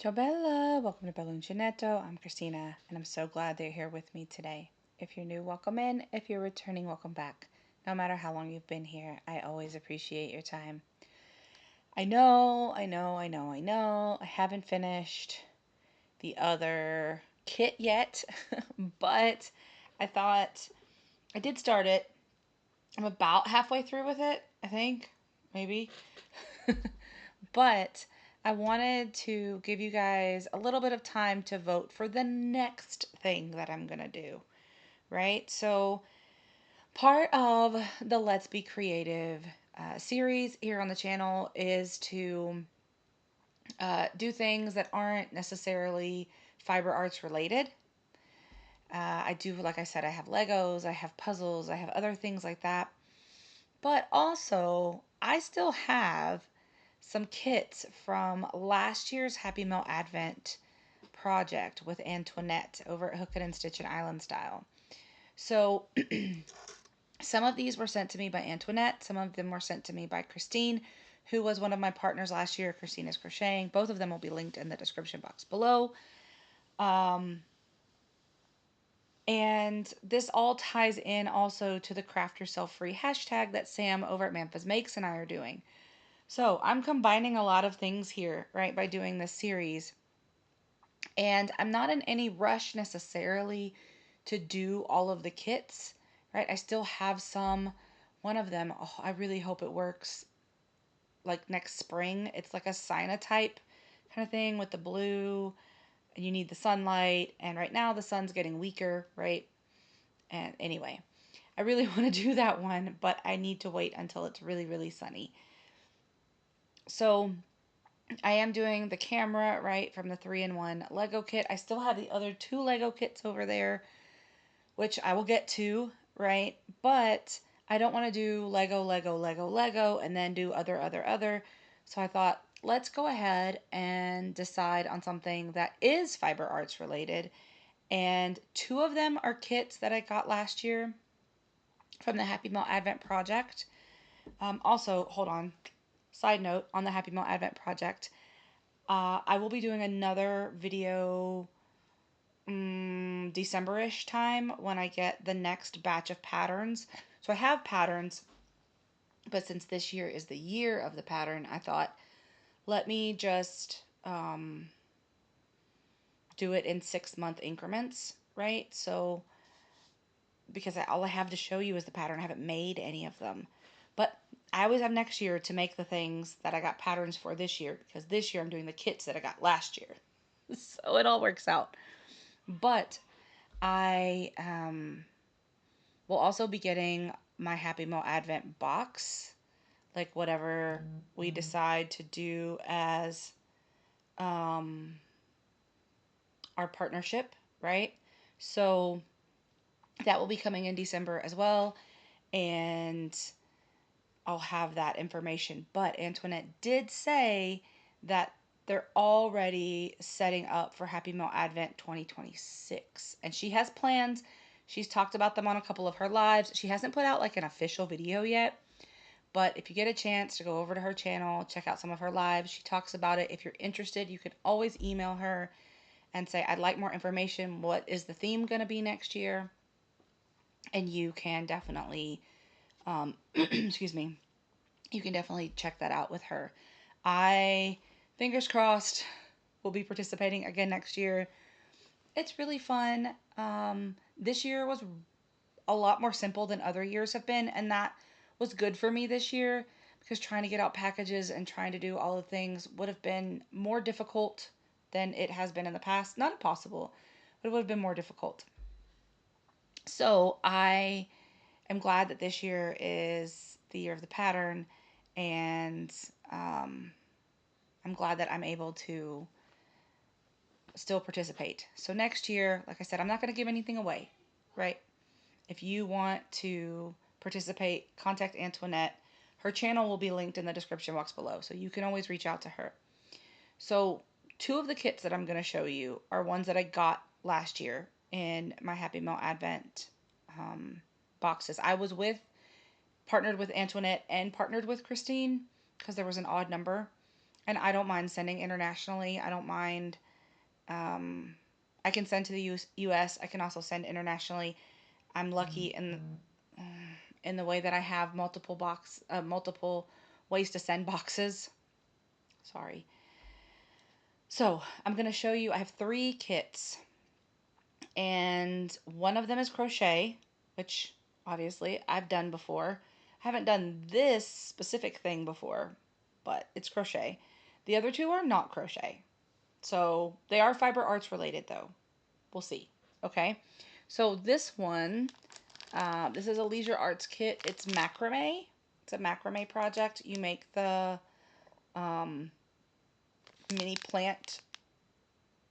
Ciao Bella, welcome to Bella Uncinetto. I'm Christina and I'm so glad that you're here with me today. If you're new, welcome in. If you're returning, welcome back. No matter how long you've been here, I always appreciate your time. I know, I haven't finished the other kit yet, but I thought I did start it. I'm about halfway through with it, I think, maybe. But I wanted to give you guys a little bit of time to vote for the next thing that I'm going to do, right? So, part of the Let's Be Creative series here on the channel is to do things that aren't necessarily fiber arts related. I do, like I said, I have Legos, I have puzzles, I have other things like that. But also, I still have some kits from last year's Happy Mail Advent project with Antoinette over at Hook It and Stitch and Island Style. So some of these were sent to me by Antoinette. Some of them were sent to me by Christine, who was one of my partners last year. Christina's Crocheting. Both of them will be linked in the description box below. And this all ties in also to the Craft Yourself Free hashtag that Sam over at Memphis Makes and I are doing. So I'm combining a lot of things here, right, by doing this series. And I'm not in any rush necessarily to do all of the kits, right? I still have some. One of them, oh, I really hope it works like next spring. It's like a cyanotype kind of thing with the blue, and you need the sunlight. And right now the sun's getting weaker, right? And anyway, I really want to do that one, but I need to wait until it's really, really sunny. So I am doing the camera, right, from the 3-in-1 Lego kit. I still have the other 2 Lego kits over there, which I will get to, right? But I don't want to do Lego, Lego, Lego, Lego, and then do other. So I thought, let's go ahead and decide on something that is fiber arts related. And 2 of them are kits that I got last year from the Happy Mail Advent Project. Also, hold on. Side note on the Happy Mail Advent Project, I will be doing another video December-ish time when I get the next batch of patterns. So I have patterns, but since this year is the year of the pattern, I thought, let me just do it in 6-month increments, right? So, because all I have to show you is the pattern. I haven't made any of them. But I always have next year to make the things that I got patterns for this year, because this year I'm doing the kits that I got last year. So it all works out. But I will also be getting my Happy Mail Advent box, like whatever we decide to do as our partnership, right? So that will be coming in December as well, and I'll have that information. But Antoinette did say that they're already setting up for Happy Mail Advent 2026, and she has plans. She's talked about them on a couple of her lives. She hasn't put out like an official video yet, but if you get a chance to go over to her channel, check out some of her lives. She talks about it. If you're interested, you can always email her and say, I'd like more information. What is the theme going to be next year? And you can definitely, excuse me, you can definitely check that out with her. I, fingers crossed, will be participating again next year. It's really fun. This year was a lot more simple than other years have been, and that was good for me this year, because trying to get out packages and trying to do all the things would have been more difficult than it has been in the past. Not impossible, but it would have been more difficult. So I am glad that this year is the year of the pattern, and I'm glad that I'm able to still participate. So next year, like I said, I'm not going to give anything away, right? If you want to participate, contact Antoinette. Her channel will be linked in the description box below, so you can always reach out to her. So 2 of the kits that I'm going to show you are ones that I got last year in my Happy Mail Advent boxes. I was partnered with Antoinette and partnered with Christine, because there was an odd number. And I don't mind sending internationally. I don't mind. I can send to the US. I can also send internationally. I'm lucky in the way that I have multiple ways to send boxes. Sorry. So I'm gonna show you. I have 3 kits, and one of them is crochet, which obviously I've done before. I haven't done this specific thing before, but it's crochet. The other 2 are not crochet. So they are fiber arts related though. We'll see. Okay. So this one, this is a leisure arts kit. It's macrame. It's a macrame project. You make the um, mini plant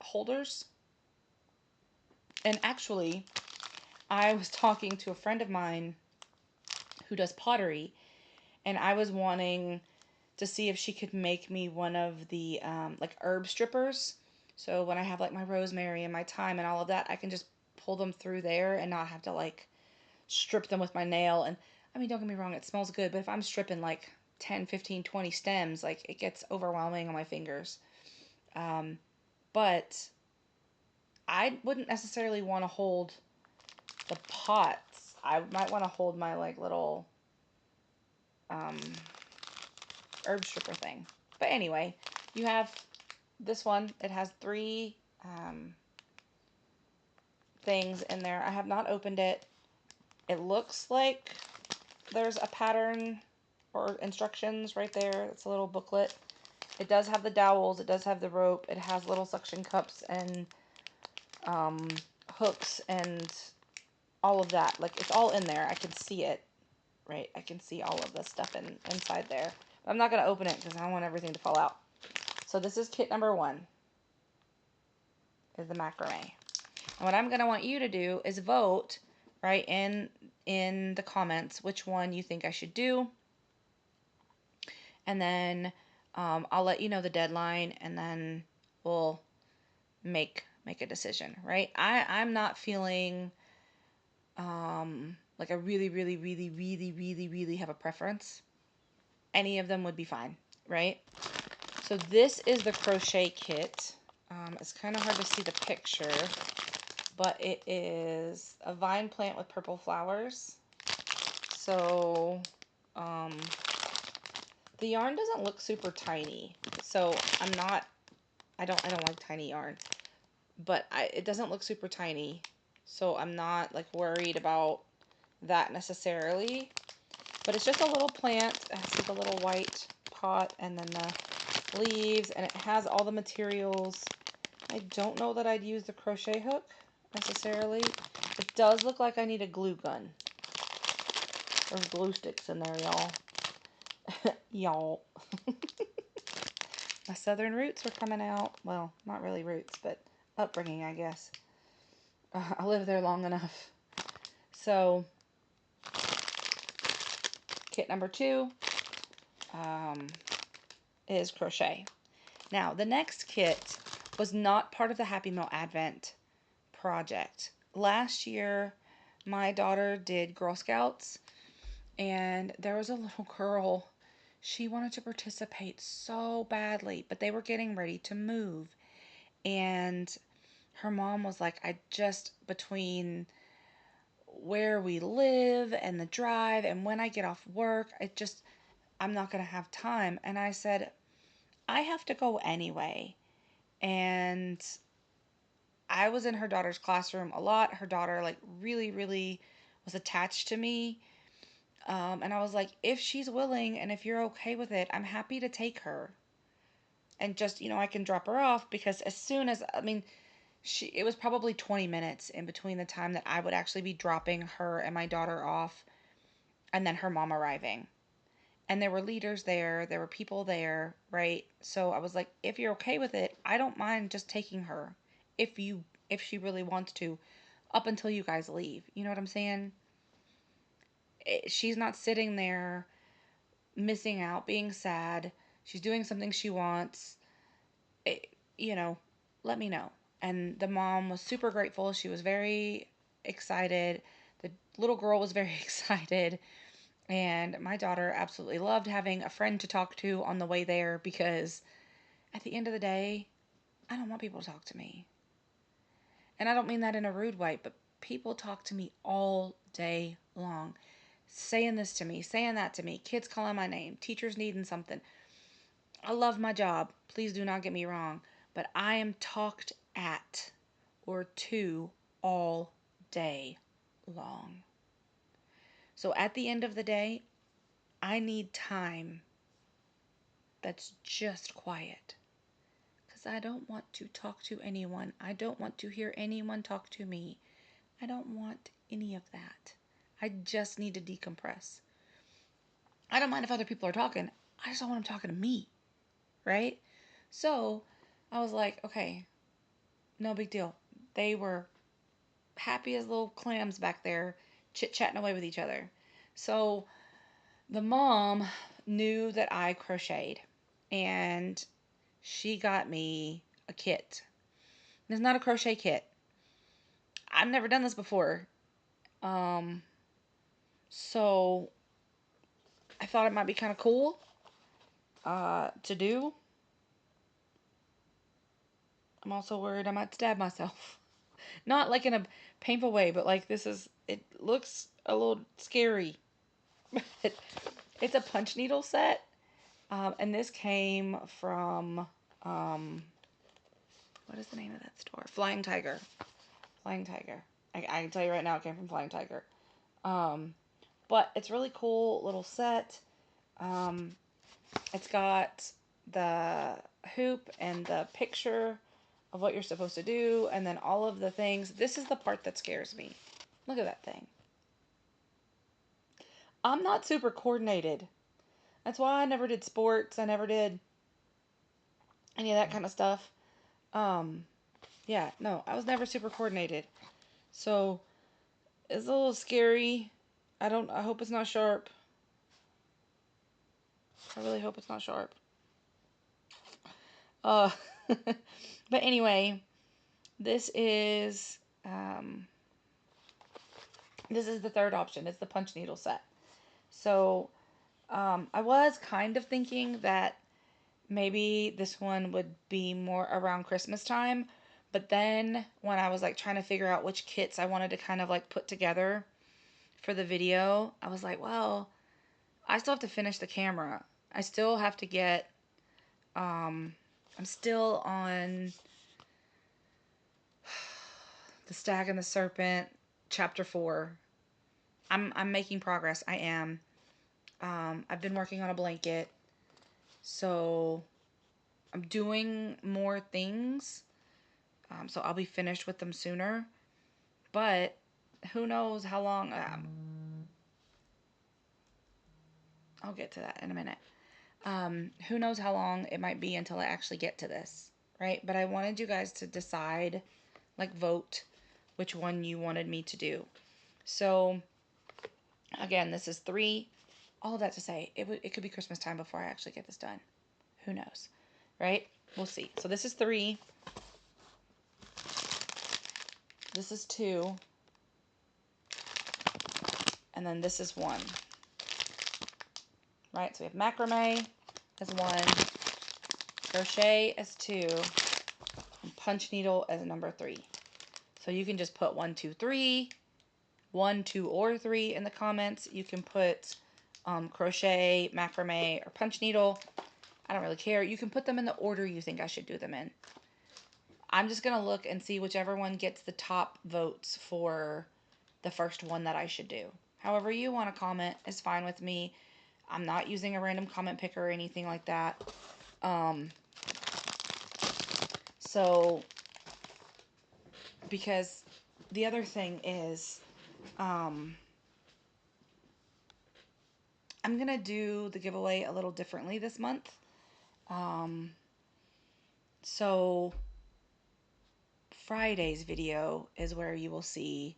holders. And actually, I was talking to a friend of mine who does pottery, and I was wanting to see if she could make me one of the like herb strippers. So when I have like my rosemary and my thyme and all of that, I can just pull them through there and not have to like strip them with my nail. And I mean, don't get me wrong, it smells good, but if I'm stripping like 10, 15, 20 stems, like it gets overwhelming on my fingers. Um, but I wouldn't necessarily want to hold the pots. I might want to hold my like little um, herb stripper thing. But anyway, you have this one. It has 3 things in there. I have not opened it. It looks like there's a pattern or instructions right there. It's a little booklet. It does have the dowels. It does have the rope. It has little suction cups and um, hooks and all of that. Like, it's all in there. I can see it, right? I can see all of the stuff inside there. But I'm not going to open it because I don't want everything to fall out. So this is kit number 1, is the macrame. And what I'm going to want you to do is vote, right, in the comments which one you think I should do. And then I'll let you know the deadline, and then we'll make a decision, right? I'm not feeling like I really have a preference. Any of them would be fine, right? So this is the crochet kit. It's kind of hard to see the picture, but it is a vine plant with purple flowers. So the yarn doesn't look super tiny, so I don't like tiny yarn, but it doesn't look super tiny, so I'm not like worried about that necessarily. But it's just a little plant. It has the little white pot and then the leaves, and it has all the materials. I don't know that I'd use the crochet hook necessarily. It does look like I need a glue gun. There's glue sticks in there, y'all. Y'all. My southern roots were coming out. Well, not really roots, but upbringing, I guess. I lived there long enough. So, kit number 2 is crochet. Now, the next kit was not part of the Happy Meal Advent project. Last year, my daughter did Girl Scouts, and there was a little girl. She wanted to participate so badly, but they were getting ready to move. And her mom was like, between where we live and the drive and when I get off work, I'm not going to have time. And I said, I have to go anyway. And I was in her daughter's classroom a lot. Her daughter, like, really was attached to me. And I was like, if she's willing and if you're okay with it, I'm happy to take her. And just, I can drop her off, because as soon as, it was probably 20 minutes in between the time that I would actually be dropping her and my daughter off and then her mom arriving. And there were leaders there, there were people there, right? So I was like, if you're okay with it, I don't mind just taking her if she really wants to, up until you guys leave. You know what I'm saying? She's not sitting there missing out, being sad. She's doing something she wants. It, let me know. And the mom was super grateful. She was very excited. The little girl was very excited. And my daughter absolutely loved having a friend to talk to on the way there, because at the end of the day, I don't want people to talk to me. And I don't mean that in a rude way, but people talk to me all day long, saying this to me, saying that to me, kids calling my name, teachers needing something. I love my job. Please do not get me wrong. But I am talked at or to all day long. So at the end of the day, I need time that's just quiet. Because I don't want to talk to anyone. I don't want to hear anyone talk to me. I don't want any of that. I just need to decompress. I don't mind if other people are talking. I just don't want them talking to me. Right? So I was like, okay, no big deal. They were happy as little clams back there, chit-chatting away with each other. So the mom knew that I crocheted, and she got me a kit. It's not a crochet kit. I've never done this before. So I thought it might be kind of cool to do. I'm also worried I might stab myself. Not like in a painful way, but like it looks a little scary. It's a punch needle set. And this came from, what is the name of that store? Flying Tiger. Flying Tiger. I can tell you right now it came from Flying Tiger. But it's really cool little set. It's got the hoop and the picture of what you're supposed to do, and then all of the things. This is the part that scares me. Look at that thing. I'm not super coordinated. That's why I never did sports. I never did any of that kind of stuff. Yeah, no, I was never super coordinated. So it's a little scary. I hope it's not sharp. I really hope it's not sharp. Uh, but anyway, this is the third option. It's the punch needle set. So I was kind of thinking that maybe this one would be more around Christmas time. But then when I was like trying to figure out which kits I wanted to kind of like put together for the video, I was like, well, I still have to finish the camera. I still have to get, I'm still on The Stag and the Serpent, chapter 4. I'm making progress. I am. I've been working on a blanket. So I'm doing more things. So I'll be finished with them sooner. But who knows how long. I'll get to that in a minute. Who knows how long it might be until I actually get to this, right? But I wanted you guys to decide, like vote, which one you wanted me to do. So, again, this is 3. All of that to say, it could be Christmas time before I actually get this done. Who knows, right? We'll see. So this is 3. This is 2. And then this is 1. Right? So we have macrame as 1, crochet as 2, and punch needle as number 3. So you can just put 1, 2, 3, 1, 2, or 3 in the comments. You can put crochet, macrame, or punch needle. I don't really care. You can put them in the order you think I should do them in. I'm just going to look and see whichever one gets the top votes for the first one that I should do. However you want to comment is fine with me. I'm not using a random comment picker or anything like that. So, because the other thing is, I'm going to do the giveaway a little differently this month. So Friday's video is where you will see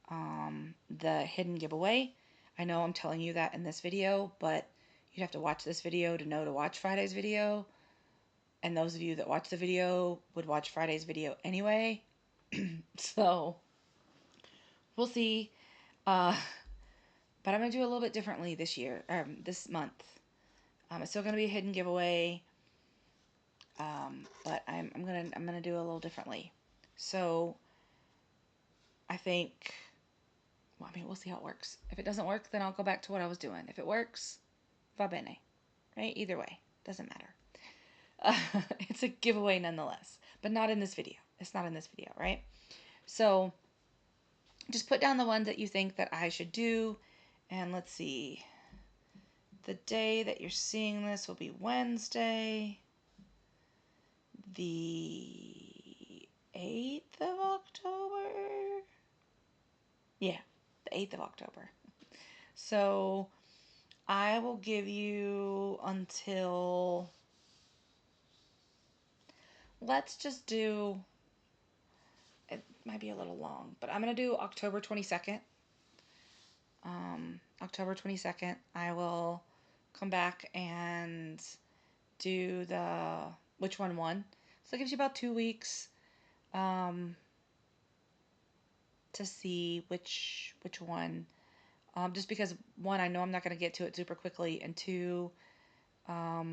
the hidden giveaway. I know I'm telling you that in this video, but you'd have to watch this video to know to watch Friday's video. And those of you that watch the video would watch Friday's video anyway. So we'll see. But I'm going to do a little bit differently this year, this month. It's still going to be a hidden giveaway. But I'm gonna do it a little differently. So I think, well, I mean, we'll see how it works. If it doesn't work, then I'll go back to what I was doing. If it works, va bene, right? Either way, doesn't matter. It's a giveaway nonetheless, but not in this video. It's not in this video, right? So just put down the ones that you think that I should do. And let's see. The day that you're seeing this will be Wednesday, the 8th of October. Yeah, the 8th of October. So I will give you until, let's just do, it might be a little long, but I'm going to do October 22nd. October 22nd, I will come back and do the which one won. So it gives you about 2 weeks to see which one. Just because, one, I know I'm not going to get to it super quickly, and two, I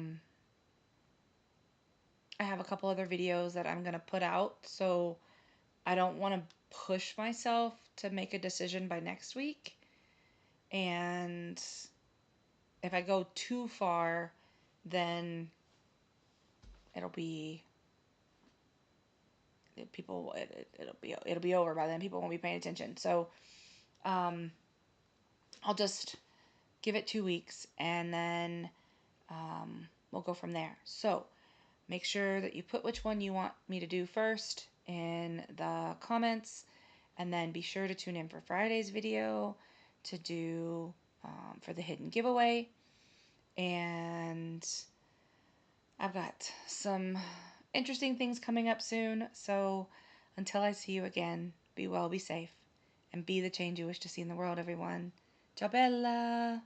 have a couple other videos that I'm going to put out, so I don't want to push myself to make a decision by next week. And if I go too far, then it'll be it'll be over by then. People won't be paying attention. So I'll just give it 2 weeks, and then we'll go from there. So make sure that you put which one you want me to do first in the comments, and then be sure to tune in for Friday's video to do for the hidden giveaway. And I've got some interesting things coming up soon, so until I see you again, be well, be safe, and be the change you wish to see in the world, everyone. Ciao bella!